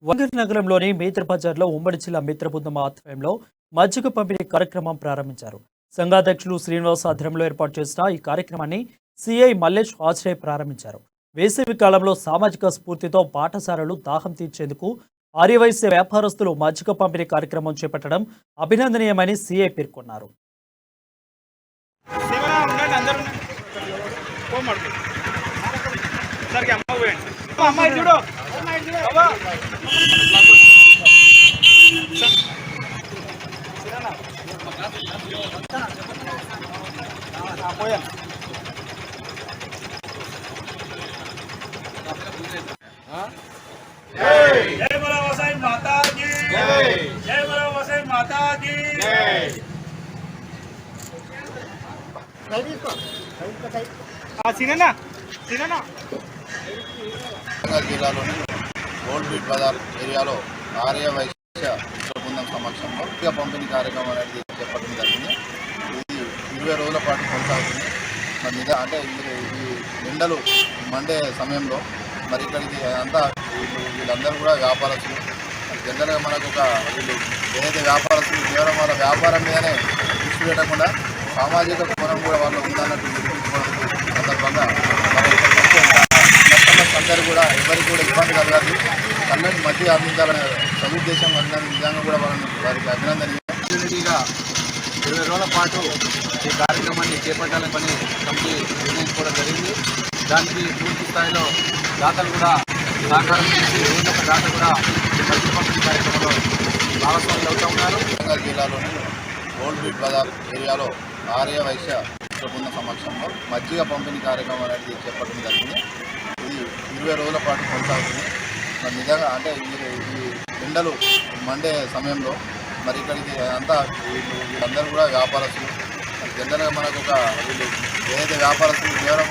వరంగల్ నగరంలోని మేత్ర బజార్లో ఉమ్మడి జిల్లా మిత్ర బృందం ఆధ్వర్యంలో మజ్జిగ పంపిణీ కార్యక్రమం ప్రారంభించారు. సంఘాధ్యక్షులు శ్రీనివాస్ ఆధ్వర్యంలో ఏర్పాటు చేసిన ఈ కార్యక్రమాన్ని సిఐ మల్లేష్ ఆశ్రయ ప్రారంభించారు. వేసవి కాలంలో సామాజిక స్ఫూర్తితో పాఠశాలలు దాహం తీర్చేందుకు ఆర్యవైశ్య వ్యాపారస్తులు మజ్జిగ పంపిణీ కార్యక్రమం చేపట్టడం అభినందనీయమని సిఐ పేర్కొన్నారు. जय बोलो वसई माता की जय। जय बोलो वसई माता की जय। సిననా సిననా జిల్లాలోని ఓల్డ్ బీట్ బజార్ ఏరియాలో ఆర్య వైశ్య బృందం సమక్షంలో మజ్జిగ పంపిణీ కార్యక్రమం అనేది చేపట్టడం జరిగింది. ఇది 20 రోజుల పాటు కొనసాగుతుంది. మరి అంటే ఈ ఎండలు మండే సమయంలో మరి ఇక్కడికి అంతా వీళ్ళందరూ కూడా వ్యాపారస్తులు. జనరల్గా మనకు వీళ్ళు ఏదైతే వ్యాపారస్తులు కేవలం వాళ్ళ వ్యాపారం మీదనే దృష్టి పెట్టకుండా సామాజిక కోణం కూడా వాళ్ళు ఉందన్నట్టు నిరూపించుకోవడం సందర్భంగా కస్టమర్స్ అందరూ కూడా ఎవరికి కూడా ఇబ్బంది కలగాలి, చల్లని మధ్య అందించాలనే సదుద్దేశం అందరినీ నిజంగా కూడా వారికి అభినందనీయం. యూనిటీగా 20 రోజుల పాటు ఈ కార్యక్రమాన్ని చేపట్టాలని కమిటీ నిర్ణయించుకోవడం జరిగింది. దానికి పూర్తి స్థాయిలో దాతలు కూడా సహకారం చేసి రోజొక దాత కూడా మజ్జిగ పంపిణీ కార్యక్రమంలో భాగస్వాములు అవుతూ ఉన్నారు. వరంగల్ జిల్లాలోని ఓల్డ్ బీట్ బజార్ ఏరియాలో ఆర్య వైశ్య బృందం సమక్షంలో మజ్జిగ పంపిణీ కార్యక్రమం అనేది చేపట్టడం జరిగింది. ఇది 20 రోజుల పాటు కొనసాగుతుంది. మరి నిజంగా అంటే ఈ ఎండలు మండే సమయంలో మరి ఇక్కడికి అంతా వీళ్ళందరూ కూడా వ్యాపారస్తులు. జనరల్గా మనకు వీళ్ళు ఏదైతే వ్యాపారస్తులు కేవలం